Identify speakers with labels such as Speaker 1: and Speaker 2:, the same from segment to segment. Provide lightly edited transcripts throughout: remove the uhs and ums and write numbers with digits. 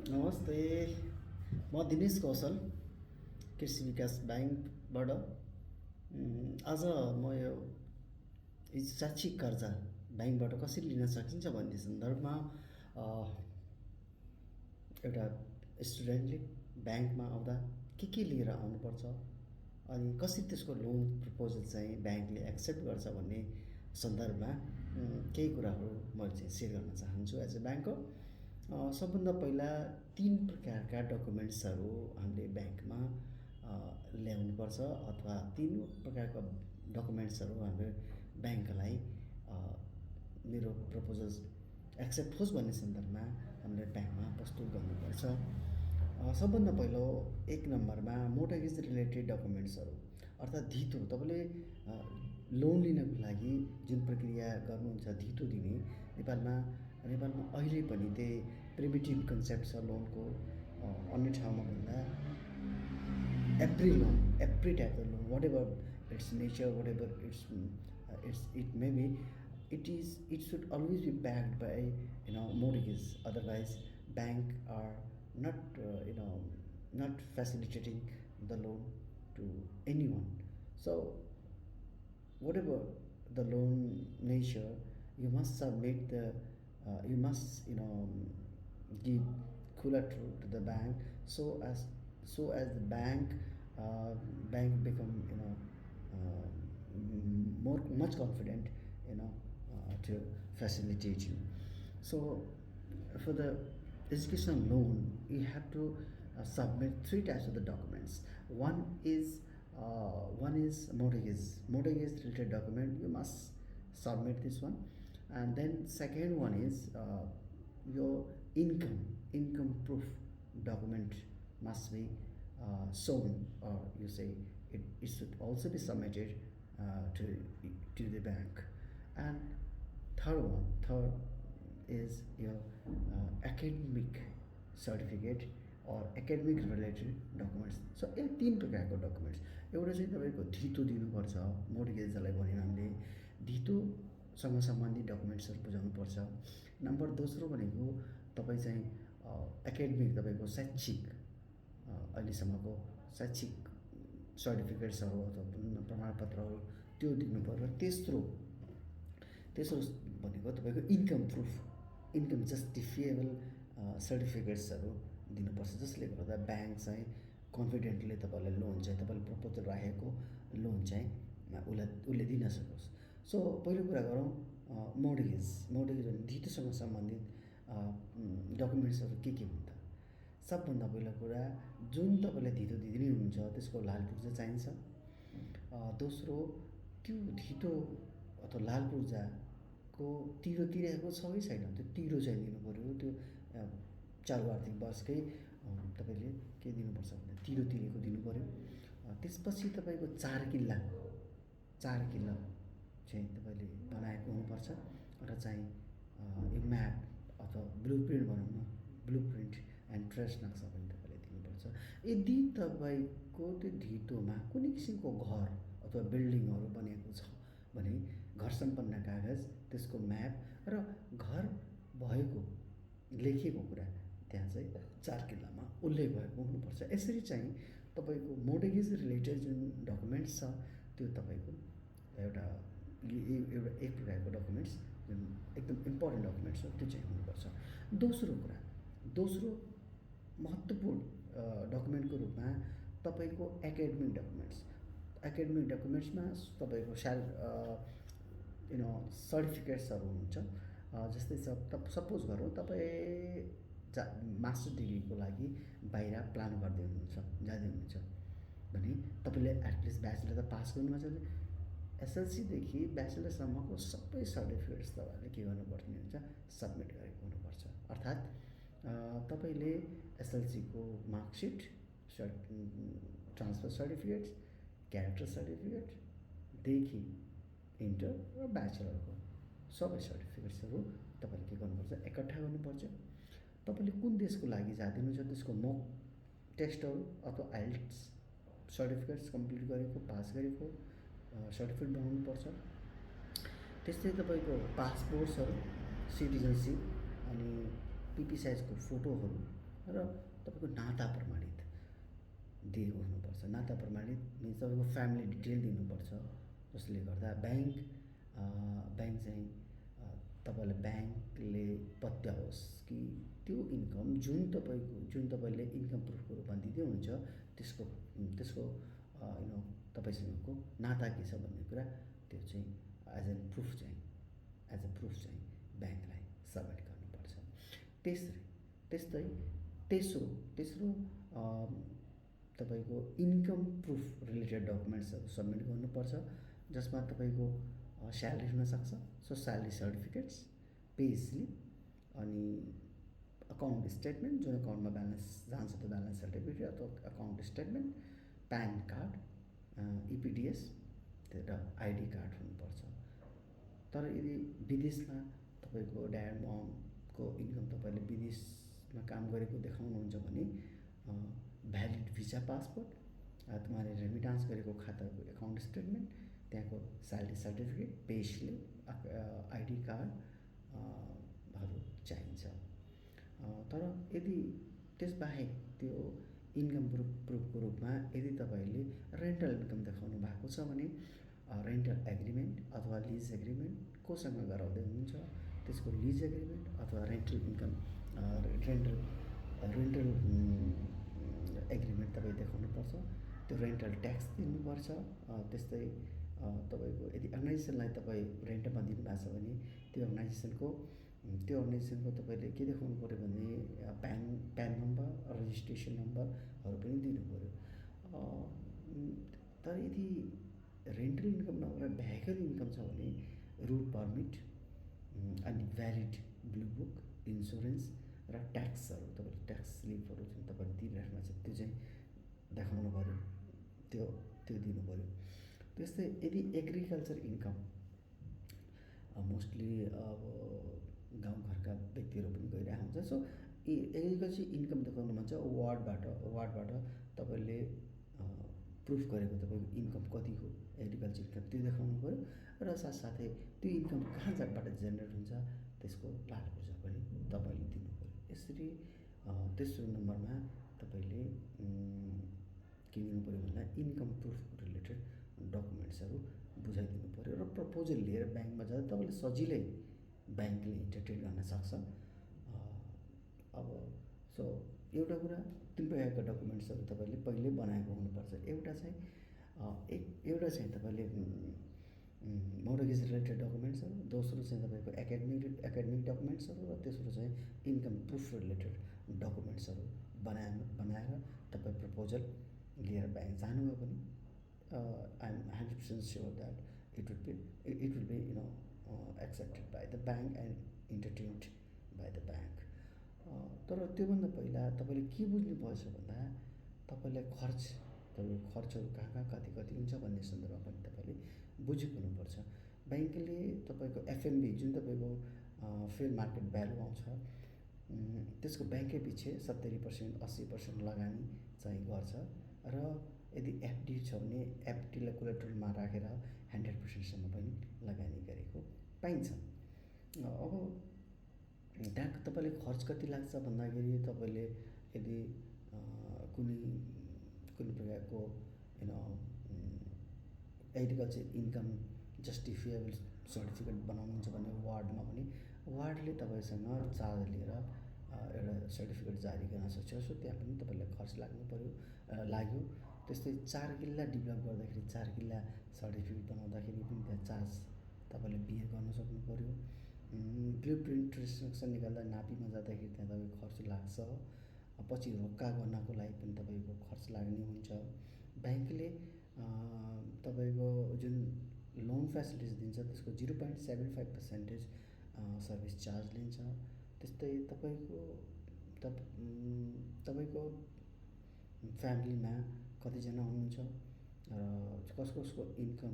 Speaker 1: नमस्ते। म दिनेश कौशल कृषि विकास ब्याङ्कबाट। आज म यो शैक्षिक कर्जा ब्याङ्कबाट कसरी लिन सकिन्छ भन्ने सन्दर्भमा अ, एउटा स्टुडेन्टले ब्याङ्कमा आउँदा के लिएर आउनुपर्छ अनि कसरी त्यसको लोन प्रपोजल चाहिँ ब्याङ्कले एक्सेप्ट गर्छ भन्ने सन्दर्भमा केही कुराहरू म चाहिँ सेयर गर्न चाहन्छु एज अ ब्याङ्कर। सबभन्दा पहिला 3 प्रकारका डकुमेन्ट्सहरू हामीले ब्याङ्कमा ल्याउनुपर्छ अथवा 3 प्रकारका डकुमेन्ट्सहरू हामीले ब्याङ्कलाई अ, मेरो प्रपोजल्स एक्सेप्ट होस् भन्ने सन्दर्भमा हामीले ब्याङ्कमा प्रस्तुत गर्नुपर्छ। सबभन्दा पहिलो 1 नम्बरमा मोर्टगेज रिलेटेड डकुमेन्ट्सहरू अर्थात् धितो। तपाईँले लोन लिनको लागि जुन प्रक्रिया गर्नुहुन्छ धितो दिने, नेपालमा नेपालमा अहिले पनि त्यही प्रिमिटिभ कन्सेप्ट छ लोनको। अन्य ठाउँमा भन्दा every type of loan, whatever its nature, whatever it may be, it should always be backed by mortgage. Otherwise bank are not not facilitating the loan to anyone. So whatever the loan nature, you must submit the you must give collateral to the bank, so as the bank become more much confident to facilitate you. So for the educational loan you have to submit 3 types of the documents. One is mortgage related document. You must submit this one. And then second one is your income proof document must be shown, or you say it should also be submitted to the bank. And third is your academic certificate or academic related documents. So यो 3 प्रकारको documents. एउटा चाहिँ तपाईँको धितो दिनुपर्छ, मोर्टगेजलाई भन्यौँ हामीले, धितोसँग सम्बन्धित डकुमेन्ट्सहरू बुझाउनुपर्छ। नम्बर दोस्रो भनेको तपाईँ चाहिँ एकाडेमिक, तपाईँको शैक्षिक अहिलेसम्मको शैक्षिक सर्टिफिकेट्सहरू अथवा प्रमाणपत्रहरू त्यो दिनुपर्छ। तेस्रो भनेको तपाईँको इन्कम प्रुफ, इन्कम जस्टिफिएबल सर्टिफिकेट्सहरू दिनुपर्छ, जसले गर्दा ब्याङ्क चाहिँ कन्फिडेन्टली तपाईँलाई लोन चाहिँ तपाईँले प्रपोजल राखेको लोन चाहिँ उसले दिन सकोस्। सो पहिलो कुरा गरौँ मोर्टगेज भने धितोसँग सम्बन्धित डकुमेन्ट्सहरू के हुन् त। सबभन्दा पहिलो कुरा, जुन तपाईँले धितो दिँदै हुनुहुन्छ त्यसको लाल पूर्जा चाहिन्छ। दोस्रो, त्यो धितो अथवा लाल पूर्जाको तिरो तिरेको छ कि छैन त्यो तिरो चाहिँ दिनु पऱ्यो। त्यो चालु आर्थिक वर्षकै तपाईँले के दिनुपर्छ भने तिरो तिरेको दिनु पऱ्यो। त्यसपछि तपाईँको 4 किल्ला चाहिँ तपाईँले बनाएको हुनुपर्छ र चाहिँ यो म्याप अथवा ब्लु प्रिन्ट भनौँ न, ब्लु प्रिन्ट एन्ड ट्रेस नक्सा पनि तपाईँले दिनुपर्छ। यदि तपाईँको त्यो धितोमा कुनै किसिमको घर अथवा बिल्डिङहरू बनेको छ भने घर सम्पन्न कागज, त्यसको म्याप र घर भएको लेखिएको कुरा त्यहाँ चाहिँ 4 किल्लामा उल्लेख भएको हुनुपर्छ। यसरी चाहिँ तपाईँको मोर्टगेज रिलेटेड जुन डकुमेन्ट्स छ त्यो तपाईँको एउटा एक प्रकारको डकुमेन्ट्स जुन एकदम इम्पोर्टेन्ट डकुमेन्ट्स हो त्यो चाहिँ हुनुपर्छ। दोस्रो महत्त्वपूर्ण डकुमेन्टको रूपमा तपाईँको एकाडेमिक डकुमेन्ट्समा तपाईँको सर्टिफिकेट्सहरू हुन्छ। जस्तै सपोज गरौँ तपाईँ मास्टर डिग्रीको लागि बाहिर प्लान जाँदै हुनुहुन्छ भने तपाईँले एटलिस्ट ब्याचलर त पास गर्नुभएको छ। एसएलसीदेखि ब्याचलरसम्मको सबै सर्टिफिकेट्स तपाईँले के गर्नुपर्ने हुन्छ, सबमिट गरेको हुनुपर्छ। अर्थात् तपाईँले एसएलसीको मार्कसिट, ट्रान्सफर सर्टिफिकेट्स, क्यारेक्टर सर्टिफिकेटदेखि इन्टर र ब्याचलरको सबै सर्टिफिकेट्सहरू तपाईँले के गर्नुपर्छ, एकट्ठा गर्नुपर्छ। तपाईँले कुन देशको लागि जाँदै हुनुहुन्छ त्यसको मक टेस्टहरू अथवा आइएल्टिएस सर्टिफिकेट्स कम्प्लिट गरेको, पास गरेको सर्टिफिकेट बनाउनुपर्छ। त्यस्तै तपाईँको पासपोर्ट्सहरू, सिटिजनसिप अनि पिपी साइजको फोटोहरू र तपाईँको नाता प्रमाणित दिएको हुनुपर्छ। नाता प्रमाणित मिन्स तपाईँको फ्यामिली डिटेल दिनुपर्छ, जसले गर्दा ब्याङ्क चाहिँ तपाईँलाई ब्याङ्कले पत्याओस् कि त्यो इन्कम जुन तपाईँले इन्कम प्रुफको रूपमा दिँदै हुनुहुन्छ त्यसको त्यसको तपाईँसँगको नाता के छ भन्ने कुरा त्यो चाहिँ एज अ प्रुफ चाहिँ ब्याङ्कलाई सबमिट गर्नुपर्छ। त्यस्तै तेस्रो तपाईँको इन्कम प्रुफ रिलेटेड डकुमेन्ट्सहरू सबमिट गर्नुपर्छ, जसमा तपाईँको स्यालेरी हुनसक्छ, so salary certificates, pay slip, अनि अकाउन्ट स्टेटमेन्ट, जुन अकाउन्टमा ब्यालेन्स जान्छ त्यो ब्यालेन्स सर्टिफिकेट अथवा अकाउन्ट स्टेटमेन्ट, प्यान कार्ड, इपिडिएस र आइडी कार्ड हुनुपर्छ। तर यदि विदेशमा तपाईँको ड्याड ममको इन्कम तपाईँले विदेशमा काम गरेको देखाउनुहुन्छ भने भ्यालिड भिसा पासपोर्ट, तपाईँले रेमिटान्स गरेको खाताको एकाउन्ट स्टेटमेन्ट, त्यहाँको salary certificate, pay slip, ID कार्डहरू चाहिन्छ। तर यदि त्यसबाहेक त्यो इन्कम प्रुफको रूपमा यदि तपाईँले रेन्टल इन्कम देखाउनु भएको छ भने रेन्टल एग्रिमेन्ट अथवा लिज एग्रिमेन्ट कोसँग गराउँदै हुनुहुन्छ त्यसको लिज एग्रिमेन्ट अथवा रेन्टल एग्रिमेन्ट तपाईँ देखाउनुपर्छ। त्यो रेन्टल ट्याक्स दिनुपर्छ। त्यस्तै तपाईँको यदि अर्गनाइजेसनलाई तपाईँ रेन्टमा दिनुभएको छ भने त्यो अर्गनाइजेसनको तपाईँले के देखाउनु पऱ्यो भने प्यान नम्बर, रजिस्ट्रेसन नम्बरहरू पनि दिनु पऱ्यो। तर यदि रेन्टल इन्कम नभएर भेहिकल इन्कम छ भने रुट पर्मिट अनि भ्यालिड ब्लू बुक, इन्सुरेन्स र ट्याक्सहरू, तपाईँले ट्याक्स स्लिपहरू जुन तपाईँले दिइराख्नु छ त्यो चाहिँ देखाउनु पऱ्यो, त्यो दिनु पऱ्यो। त्यस्तै यदि एग्रिकल्चर इन्कम मोस्टली अब गाउँघरका व्यक्तिहरू पनि गइरहेको हुन्छ, सो एग्रिकल्चर इन्कम देखाउनु मन छ वार्डबाट तपाईँले प्रुफ गरेको तपाईँको इन्कम कति हो एग्रिकल्चर इन्कम त्यो देखाउनु पऱ्यो र साथसाथै त्यो इन्कम कहाँबाट जेनेरेट हुन्छ त्यसको लाभुर्जा पनि तपाईँले दिनु पऱ्यो। यसरी तेस्रो नम्बरमा तपाईँले के दिनु पऱ्यो भन्दा इन्कम प्रुफ रिलेटेड डकुमेन्ट्सहरू बुझाइदिनु पऱ्यो र प्रपोजल लिएर ब्याङ्कमा जाँदा तपाईँले सजिलै ब्याङ्कले इन्टरटेन गर्न सक्छ। अब सो एउटा कुरा तिन प्रकारका डकुमेन्ट्सहरू तपाईँले पहिले बनाएको हुनुपर्छ। एउटा चाहिँ तपाईँले मोर्गेज रिलेटेड डकुमेन्ट्सहरू, दोस्रो चाहिँ तपाईँको एकाडेमिक डकुमेन्ट्सहरू र तेस्रो चाहिँ इन्कम प्रुफ रिलेटेड डकुमेन्ट्सहरू बनाएर तपाईँ प्रपोजल लिएर ब्याङ्क जानुभयो भने I am 100% sure that it will be accepted by the bank and entertained by the bank. तर त्योभन्दा पहिला तपाईँले के बुझ्नुपर्छ भन्दा तपाईँलाई तपाईँको खर्चहरू कहाँ कति हुन्छ भन्ने सन्दर्भमा पनि तपाईँले बुझेको हुनुपर्छ। ब्याङ्कले तपाईँको एफएनबी जुन तपाईँको फेयर मार्केट भ्यालु आउँछ त्यसको ब्याङ्कै पछि 70% 80% लगानी चाहिँ गर्छ र यदि एफडी छ भने एफडीलाई कोलेट्रलमा राखेर 100%सम्म पनि लगानी गरेको पाइन्छ। अब त्यहाँ तपाईँले खर्च कति लाग्छ भन्दाखेरि तपाईँले यदि कुनै प्रकारको एग्रिकल्चर इन्कम जस्टिफिएबल सर्टिफिकेट बनाउनुहुन्छ भने वार्डमा भने वार्डले तपाईँसँग चार्ज लिएर एउटा सर्टिफिकेट जारी गर्न सक्छ। सो त्यहाँ पनि तपाईँलाई खर्च लाग्यो। त्यस्तै 4 किल्ला डेभलप गर्दाखेरि 4 किल्ला सर्टिफिकेट बनाउँदाखेरि पनि त्यहाँ चार्ज तपाईँले बियर गर्न सक्नु पऱ्यो। ब्लू प्रिन्ट रिस्ट्रिक्सन निकाल्दा नापीमा जाँदाखेरि त्यहाँ तपाईँको खर्च लाग्छ। पछि रोक्का गर्नको लागि पनि तपाईँको खर्च लाग्ने हुन्छ। ब्याङ्कले तपाईँको जुन लोन फेसिलिटिज दिन्छ त्यसको 0.75% सर्भिस चार्ज लिन्छ। त्यस्तै तपाईँको फ्यामिलीमा कतिजना हुनुहुन्छ र कसको इन्कम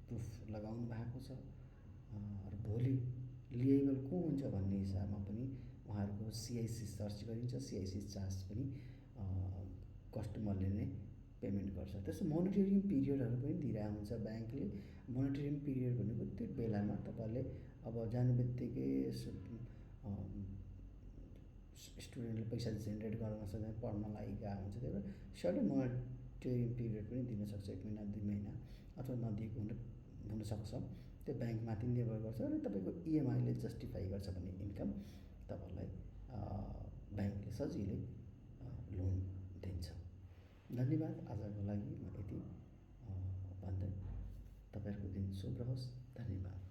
Speaker 1: प्रुफ लगाउनु भएको छ र भोलि लिएबल को हुन्छ भन्ने हिसाबमा पनि उहाँहरूको सिआइसी सर्च गरिन्छ। सिआइसी चार्ज पनि कस्टमरले नै पेमेन्ट गर्छ। त्यसो मोनिटरिङ पिरियडहरू पनि दिइरहेको हुन्छ ब्याङ्कले। मोनिटरिङ पिरियड भनेको त्यो बेलामा तपाईँले अब जानु बित्तिकै स्टुडेन्टले पैसा जेनेरेट गर्न सक्दैन, पढ्नलाई गाह्रो हुन्छ, त्यही भएर सर्टेन मोनिटरिङ पिरियड पनि दिनसक्छ, 1 महिना 2 महिना अथवा नदिएको हुनसक्छ। त्यो ब्याङ्कमाथि निर्भर गर्छ र तपाईँको इएमआईले जस्टिफाई गर्छ भने इन्कम तपाईँलाई ब्याङ्कले सजिलै लोन दिन्छ। धन्यवाद। आजको लागि म यति भन्दै तपाईँहरूको दिन शुभ रहोस्। धन्यवाद।